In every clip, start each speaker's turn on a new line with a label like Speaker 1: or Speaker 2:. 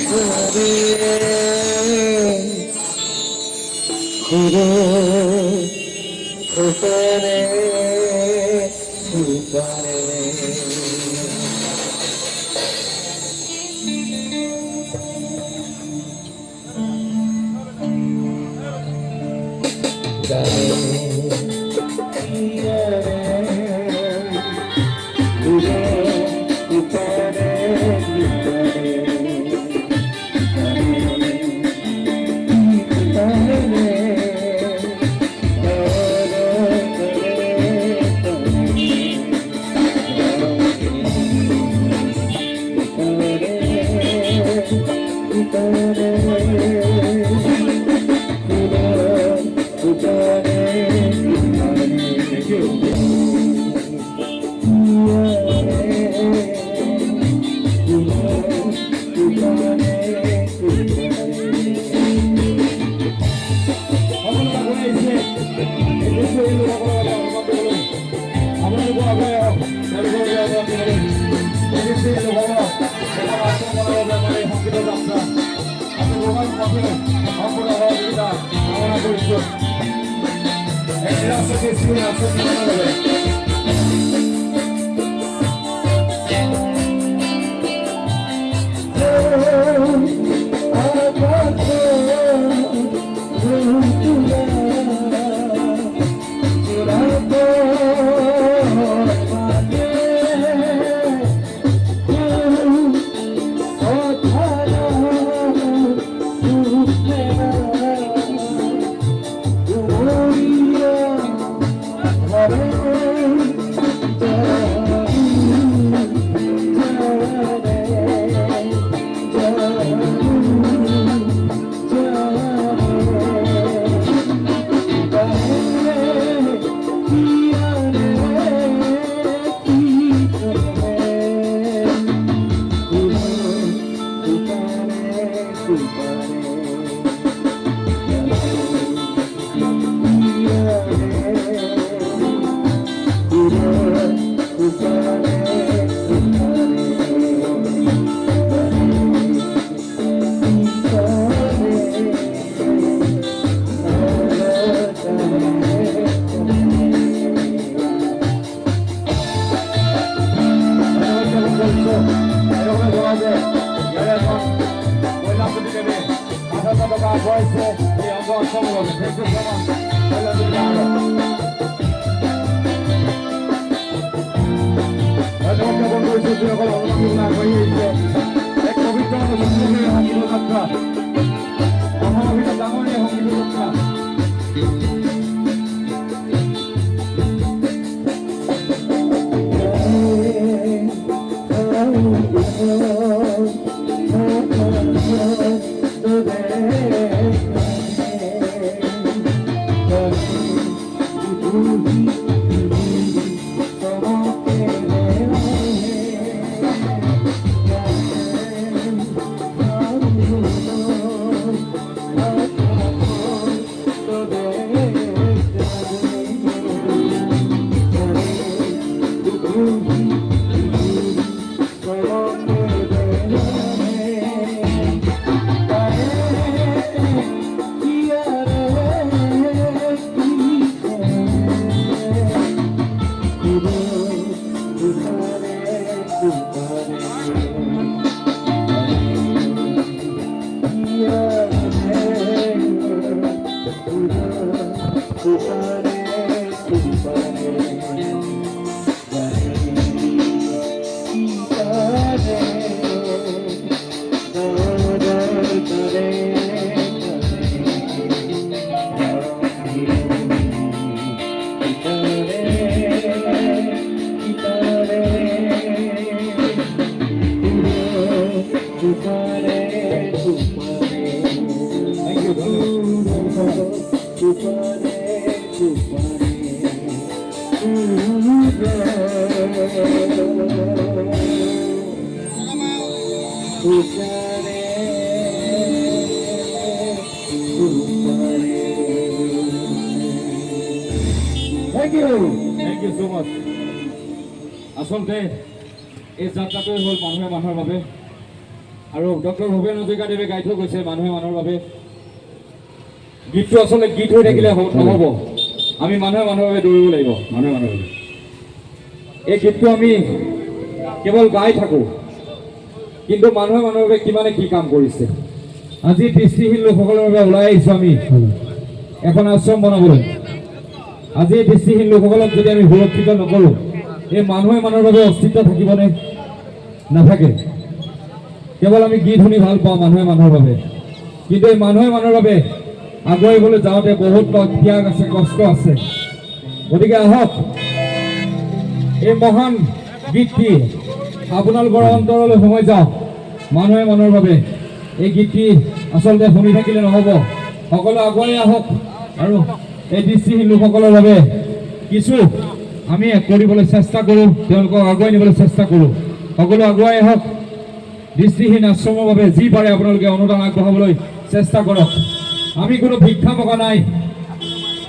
Speaker 1: খুদে খুপারে খুপারে
Speaker 2: আচলতে এই যাত্ৰাটোৱে হ'ল মানুহে মানুহৰ বাবে আৰু ডক্টৰ ভূপেন হাজৰিকাদেৱে গাই থৈ গৈছে মানুহে মানুহৰ বাবে। গীতটো আচলতে গীত হৈ থাকিলে নহ'ব, আমি মানুহে মানুহৰ বাবে দৌৰিব লাগিব। মানুহে মানুহৰ বাবে এই গীতটো আমি কেৱল গাই থাকোঁ, কিন্তু মানুহে মানুহৰ বাবে কিমানে কি কাম কৰিছে। আজি দৃষ্টিহীন লোকসকলৰ বাবে ওলাই আহিছোঁ আমি এখন আশ্ৰম বনাবলৈ। আজি এই দৃষ্টিহীন লোকসকলক যদি আমি সুৰক্ষিত নকৰোঁ, এই মানুহে মানুহৰ বাবে অস্তিত্ব থাকিবনে? নাথাকে। কেৱল আমি গীত শুনি ভাল পাওঁ মানুহে মানুহৰ বাবে, কিন্তু এই মানুহে মানুহৰ বাবে আগুৱাইবলৈ যাওঁতে বহুত ত্যাগ আছে, কষ্ট আছে। গতিকে আহক এই মহান গীতটি আপোনালোকৰ অন্তৰলৈ সোমাই যাওক। মানুহে মানুহৰ বাবে এই গীতটি আচলতে শুনি থাকিলে নহ'ব, সকলো আগুৱাই আহক আৰু এই দৃষ্টিহীন লোকসকলৰ বাবে কিছু আমি কৰিবলৈ চেষ্টা কৰোঁ, তেওঁলোকক আগুৱাই নিবলৈ চেষ্টা কৰোঁ। সকলো আগুৱাই আহক। দৃষ্টিহীন আশ্ৰমৰ বাবে যি পাৰে আপোনালোকে অনুদান আগবঢ়াবলৈ চেষ্টা কৰক। আমি কোনো ভিক্ষা মগা নাই,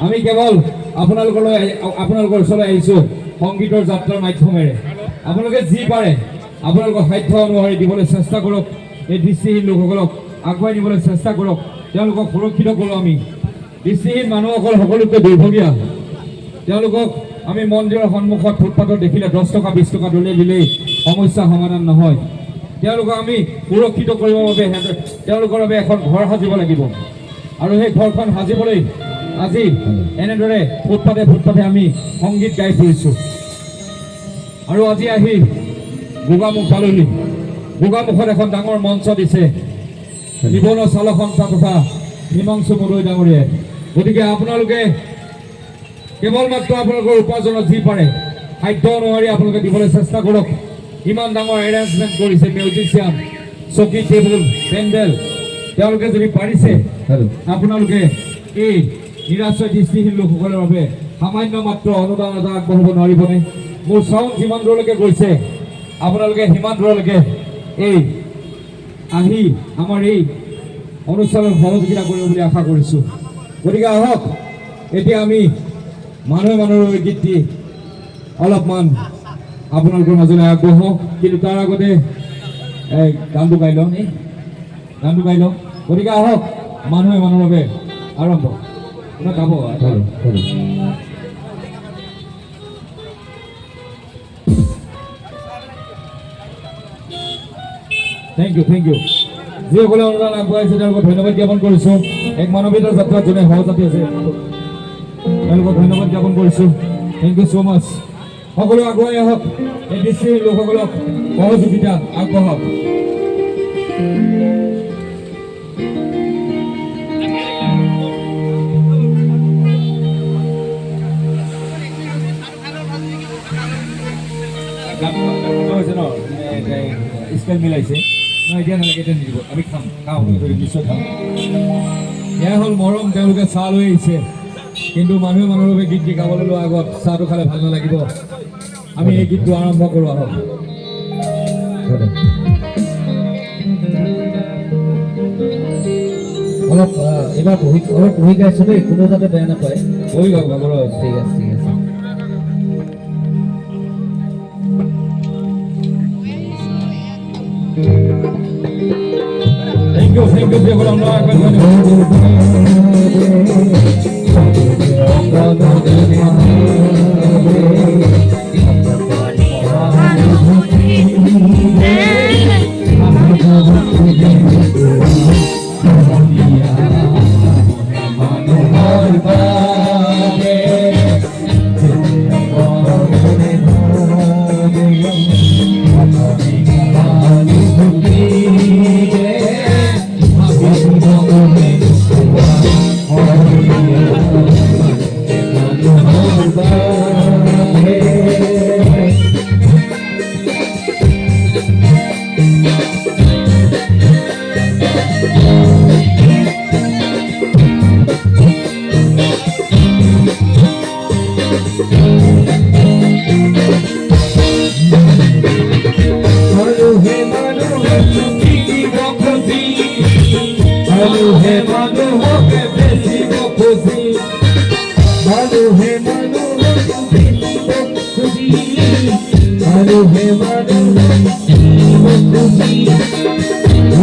Speaker 2: আমি কেৱল আপোনালোকৰ ওচৰলৈ আহিছোঁ সংগীতৰ যাত্ৰাৰ মাধ্যমেৰে। আপোনালোকে যি পাৰে আপোনালোকৰ সাধ্য অনুসৰি দিবলৈ চেষ্টা কৰক। এই দৃষ্টিহীন লোকসকলক আগুৱাই নিবলৈ চেষ্টা কৰক, তেওঁলোকক সুৰক্ষিত কৰোঁ। আমি দৃষ্টিহীন মানুহসকল সকলোতকৈ দুৰ্ভগীয়া। তেওঁলোকক আমি মন্দিৰৰ সন্মুখত ফুটপাথত দেখিলে 10 টকা 20 টকা দলিয়াই দিলেই সমস্যা সমাধান নহয়। তেওঁলোকক আমি সুৰক্ষিত কৰিবৰ বাবে তেওঁলোকৰ বাবে এখন ঘৰ সাজিব লাগিব, আৰু সেই ঘৰখন সাজিবলৈ আজি এনেদৰে ফুটপাথে ফুটপাথে আমি সংগীত গাই ফুৰিছোঁ। আৰু আজি আহি গোগামুখ পালোহি। গোগামুখত এখন ডাঙৰ মঞ্চ দিছে জীৱনৰ চালক সন্থা তথা হিমাংশু মুদৈ ডাঙৰীয়াই। গতিকে আপোনালোকে কেৱল মাত্ৰ আপোনালোকৰ উপাৰ্জনত যি পাৰে সাধ্য অনুসৰি আপোনালোকে দিবলৈ চেষ্টা কৰক। ইমান ডাঙৰ এৰেঞ্জমেণ্ট কৰিছে, মিউজিচিয়ান, চকী, টেবুল, পেণ্ডেল, তেওঁলোকে যদি পাৰিছে, আপোনালোকে এই নিৰাশ্ৰয় দৃষ্টিহীন লোকসকলৰ বাবে সামান্য মাত্ৰ অনুদান এটা আগবঢ়াব নোৱাৰিবনে? মোৰ চাউণ্ড যিমান দূৰলৈকে গৈছে আপোনালোকে সিমান দূৰলৈকে এই আহি আমাৰ এই অনুষ্ঠানত সহযোগিতা কৰিব বুলি আশা কৰিছোঁ। গতিকে আহক এতিয়া আমি মানুহে মানুহৰ গীতটি অলপমান আপোনালোকৰ মাজলৈ আগবঢ়াওঁ, কিন্তু তাৰ আগতে গানটো গাই লওঁ। গানটো গাই লওঁ। গতিকে আহক মানুহে মানুহৰ বাবে আৰম্ভ গাব। Thank you, thank you. যিসকলে অনুদান আগবঢ়াইছে তেওঁলোকক ধন্যবাদ জ্ঞাপন কৰিছোঁ। এক মানৱীয়তাৰ যাত্ৰাত যোনে সহযাত্ৰী আছে তেওঁলোকক ধন্যবাদ জ্ঞাপন কৰিছোঁ। থেংক ইউ ছ' মাছ। সকলো আগুৱাই আহক, এই দৃষ্টিহীন লোকসকলক সহযোগিতা আগবঢ়াওক। হৈছে ন স্কেল মিলাইছে ন, এতিয়া নালাগে, এতিয়া নিদিব। আমি খাওঁ নিশ্চয় খাম। এয়া হ'ল মৰম। তেওঁলোকে চাহ লৈ আহিছে, কিন্তু মানুহে মানুহৰ বাবে গীত গাবলৈ লোৱাৰ আগত চাহটো খালে ভাল নালাগিব। আমি এই গীতটো আৰম্ভ কৰোঁ। আহক
Speaker 1: অলপ এবাৰ বহি গাইছোঁ দেই, কোনো যাতে বেয়া নাপায়।
Speaker 2: বহি গাওক ভাগৰ।
Speaker 1: ঠিক আছে, ঠিক আছে।
Speaker 2: Thank you, thank you. যিসকলে অনুদান আগবঢ়াইছে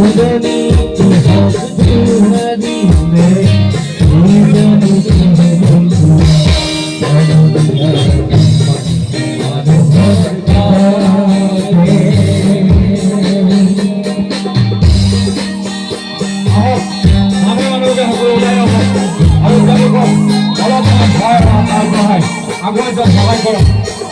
Speaker 1: উদনী তোমারি মে উদনী
Speaker 2: আগুৱাই যোৱা সহায় কৰক।